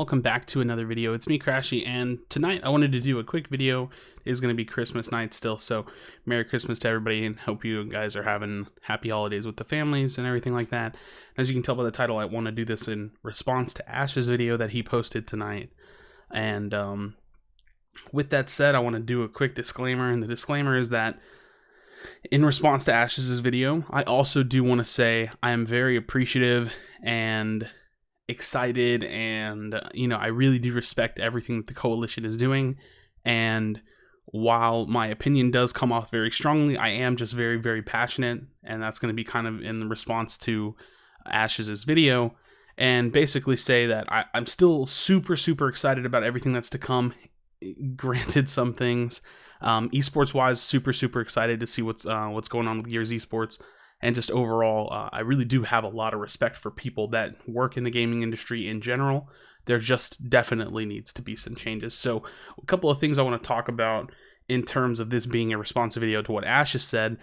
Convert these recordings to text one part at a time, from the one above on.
welcome back to another video. It's me, Krashy, and tonight I wanted to do a quick video. It is going to be Christmas night still, so Merry Christmas to everybody, and hope you guys are having happy holidays with the families and everything like that. As you can tell by the title, I want to do this in response to Ash's video that he posted tonight. And with that said, I want to do a quick disclaimer, and the disclaimer is that in response to Ash's video, I also do want to say I am very appreciative and excited, and I really do respect everything that the coalition is doing. And while my opinion does come off very strongly, I am just very, very passionate, and that's going to be kind of in response to Ash's video, and basically say that I'm still super, super excited about everything that's to come. Granted, some things esports wise, super, super excited to see what's going on with Gears esports. And just overall, I really do have a lot of respect for people that work in the gaming industry in general. There just definitely needs to be some changes. So a couple of things I want to talk about in terms of this being a response video to what Ash has said.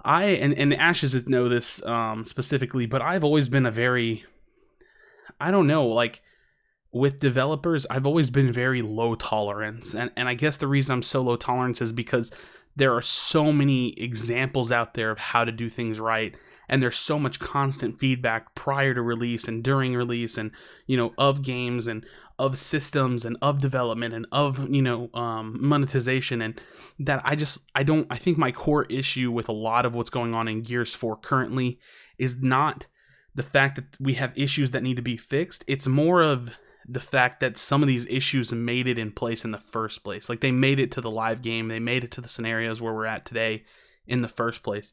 And Ash doesn't know this specifically, but I've always been a very, with developers, I've always been very low tolerance. And I guess the reason I'm so low tolerance is because there are so many examples out there of how to do things right, and there's so much constant feedback prior to release and during release, and of games and of systems and of development and of monetization, and that I think my core issue with a lot of what's going on in Gears 4 currently is not the fact that we have issues that need to be fixed. It's more of the fact that some of these issues made it in place in the first place. Like, they made it to the live game, they made it to the scenarios where we're at today in the first place.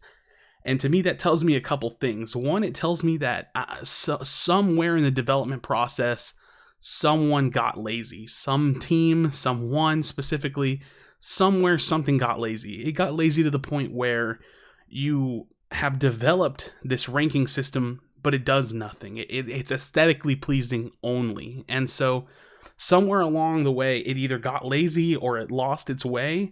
And to me, that tells me a couple things. One, it tells me that somewhere in the development process, someone got lazy. Some team, someone specifically, somewhere something got lazy. It got lazy to the point where you have developed this ranking system, but it does nothing. It's aesthetically pleasing only. And so somewhere along the way, it either got lazy or it lost its way.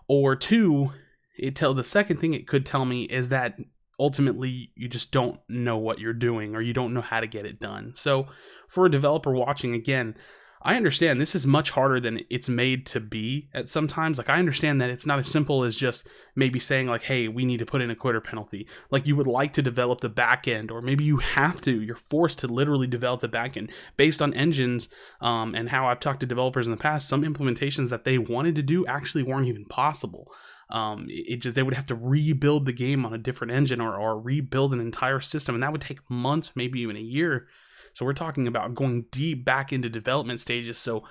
Or two, the second thing it could tell me is that ultimately you just don't know what you're doing, or you don't know how to get it done. So for a developer watching, again, I understand this is much harder than it's made to be at sometimes. Like, I understand that it's not as simple as just maybe saying like, hey, we need to put in a quitter penalty. Like, you would like to develop the back end, or maybe you're forced to literally develop the back end based on engines. And how I've talked to developers in the past, some implementations that they wanted to do actually weren't even possible. They would have to rebuild the game on a different engine, or rebuild an entire system, and that would take months, maybe even a year. So we're talking about going deep back into development stages. So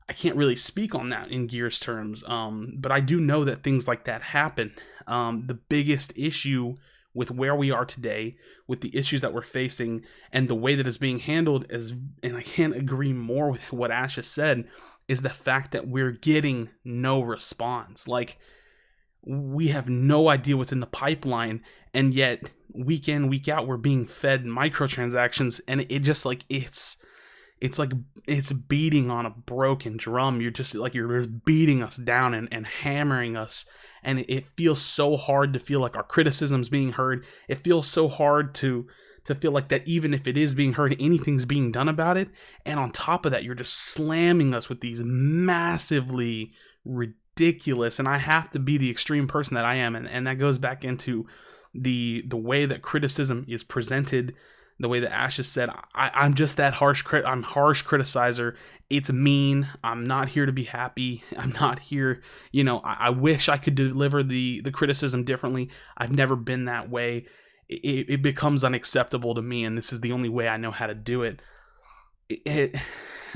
I can't really speak on that in Gears terms. But I do know that things like that happen. The biggest issue with where we are today, with the issues that we're facing, and the way that it's being handled and I can't agree more with what Ash has said, is the fact that we're getting no response. Like, we have no idea what's in the pipeline, and yet week in, week out, we're being fed microtransactions, and it just like it's beating on a broken drum. You're just beating us down and hammering us, and it feels so hard to feel like our criticism's being heard. It feels so hard to feel like that even if it is being heard, anything's being done about it. And on top of that, you're just slamming us with these massively ridiculous, and I have to be the extreme person that I am, and that goes back into the way that criticism is presented, the way that Ash has said, I'm just that harsh criticizer. It's mean. I'm not here to be happy. I'm not here, I wish I could deliver the criticism differently. I've never been that way. It becomes unacceptable to me, and this is the only way I know how to do it.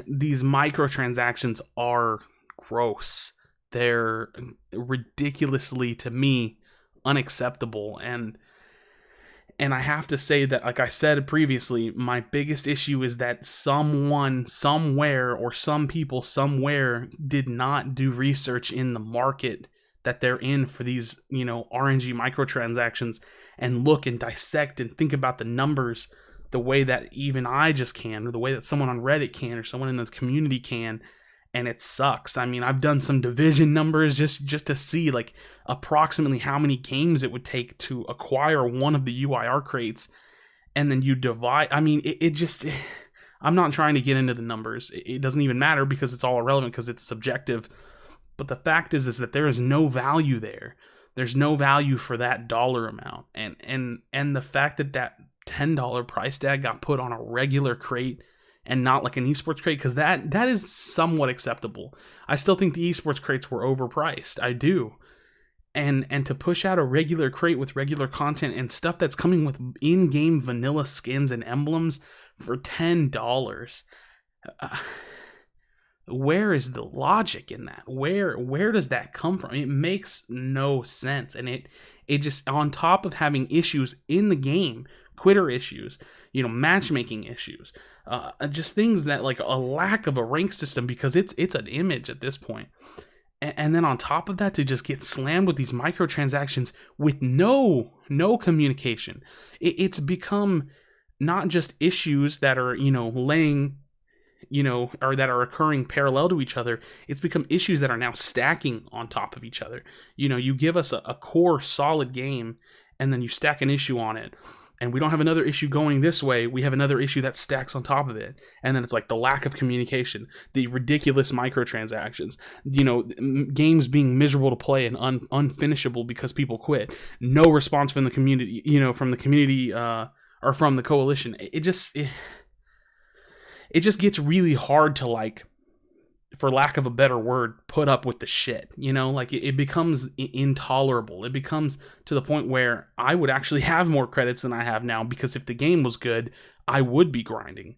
These microtransactions are gross. They're ridiculously, to me, unacceptable. And I have to say that, like I said previously, my biggest issue is that someone somewhere, or some people somewhere, did not do research in the market that they're in for these, RNG microtransactions, and look and dissect and think about the numbers the way that even I just can, or the way that someone on Reddit can, or someone in the community can. And it sucks. I mean, I've done some division numbers just to see like approximately how many games it would take to acquire one of the UIR crates, and then you divide. I mean, I'm not trying to get into the numbers. It doesn't even matter because it's all irrelevant because it's subjective. But the fact is that there is no value there. There's no value for that dollar amount. And the fact that that $10 price tag got put on a regular crate and not like an esports crate, because that is somewhat acceptable. I still think the esports crates were overpriced. I do. And to push out a regular crate with regular content and stuff that's coming with in-game vanilla skins and emblems for $10, where is the logic in that? Where does that come from? It makes no sense. And it just, on top of having issues in the game, quitter issues, matchmaking issues, just things that, like, a lack of a rank system because it's an image at this point. And then on top of that, to just get slammed with these microtransactions with no communication. It's become not just issues that are, laying, or that are occurring parallel to each other. It's become issues that are now stacking on top of each other. You give us a core solid game, and then you stack an issue on it. And we don't have another issue going this way. We have another issue that stacks on top of it. And then it's like the lack of communication, the ridiculous microtransactions, games being miserable to play and unfinishable because people quit. No response from the community, or from the coalition. It just gets really hard to, like, for lack of a better word, put up with the shit, it becomes intolerable. It becomes to the point where I would actually have more credits than I have now, because if the game was good, I would be grinding.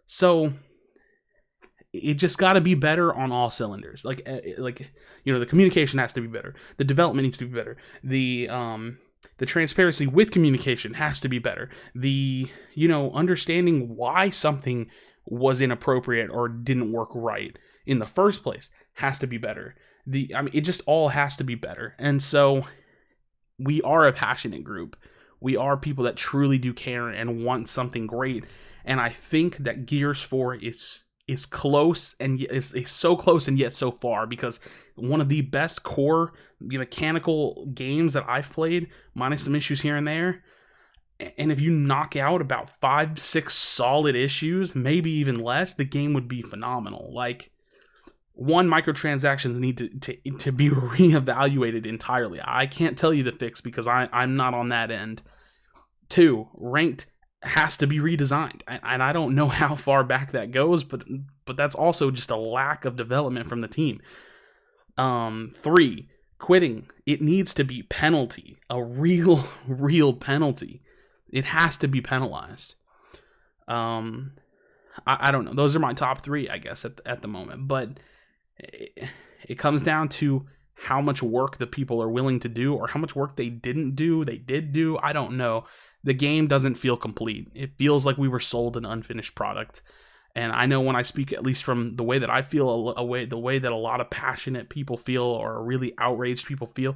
So it just got to be better on all cylinders. The communication has to be better. The development needs to be better. The transparency with communication has to be better. The, understanding why something was inappropriate or didn't work right in the first place has to be better. It just all has to be better. And so we are a passionate group. We are people that truly do care and want something great. And I think that Gears 4 is close, and is so close and yet so far, because one of the best core mechanical games that I've played, minus some issues here and there. And if you knock out about 5-6 solid issues, maybe even less, the game would be phenomenal. Like, one, microtransactions need to be reevaluated entirely. I can't tell you the fix because I'm not on that end. 2, ranked has to be redesigned. And I don't know how far back that goes, but that's also just a lack of development from the team. 3, quitting. It needs to be penalty. A real penalty. It has to be penalized. I don't know. Those are my top 3, I guess, at the moment. But it comes down to how much work the people are willing to do, or how much work they did do. I don't know. The game doesn't feel complete. It feels like we were sold an unfinished product. And I know when I speak, at least from the way that I feel, the way that a lot of passionate people feel, or really outraged people feel,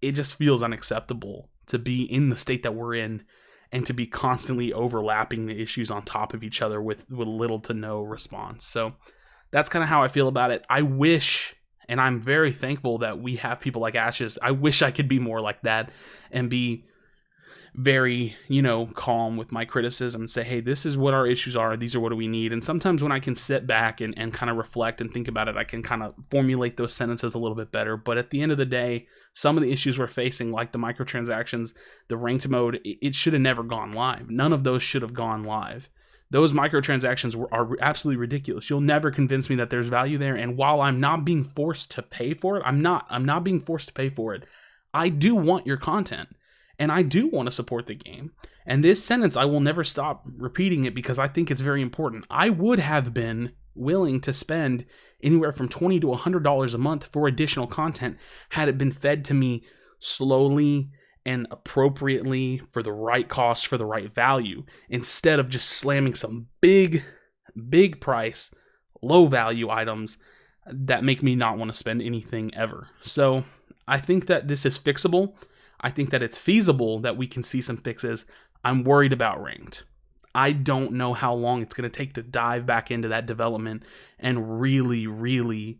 it just feels unacceptable to be in the state that we're in, and to be constantly overlapping the issues on top of each other with little to no response. So that's kind of how I feel about it. I wish, and I'm very thankful that we have people like Ashes. I wish I could be more like that and be very, calm with my criticism and say, hey, this is what our issues are. These are what we need. And sometimes when I can sit back and kind of reflect and think about it, I can kind of formulate those sentences a little bit better. But at the end of the day, some of the issues we're facing, like the microtransactions, the ranked mode, it should have never gone live. None of those should have gone live. Those microtransactions are absolutely ridiculous. You'll never convince me that there's value there. And while I'm not being forced to pay for it, I'm not being forced to pay for it. I do want your content. And I do want to support the game. And this sentence, I will never stop repeating it because I think it's very important. I would have been willing to spend anywhere from $20 to $100 a month for additional content had it been fed to me slowly and appropriately for the right cost, for the right value, instead of just slamming some big price, low value items that make me not want to spend anything ever. So I think that this is fixable. I think that it's feasible that we can see some fixes. I'm worried about ranked. I don't know how long it's going to take to dive back into that development and really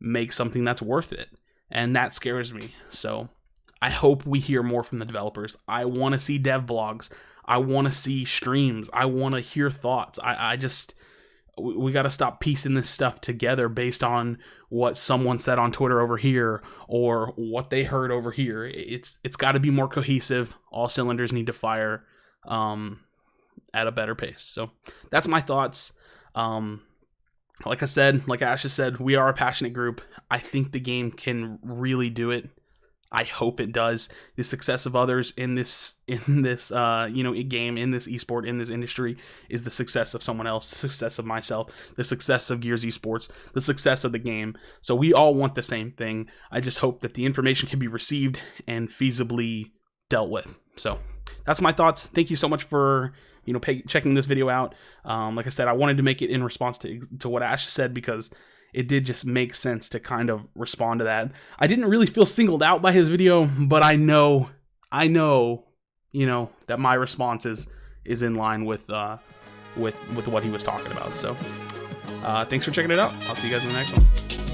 make something that's worth it. And that scares me. So I hope we hear more from the developers. I want to see dev blogs. I want to see streams. I want to hear thoughts. we got to stop piecing this stuff together based on what someone said on Twitter over here or what they heard over here. It's got to be more cohesive. All cylinders need to fire at a better pace. So that's my thoughts. Like I said, like Ash has said, we are a passionate group. I think the game can really do it. I hope it does. The success of others in this game, in this esport, in this industry, is the success of someone else, the success of myself, the success of Gears Esports, the success of the game. So we all want the same thing. I just hope that the information can be received and feasibly dealt with. So that's my thoughts. Thank you so much for checking this video out. Like I said, I wanted to make it in response to what Ash said, because it did just make sense to kind of respond to that. I didn't really feel singled out by his video, but I know, that my response is in line with what he was talking about. So, thanks for checking it out. I'll see you guys in the next one.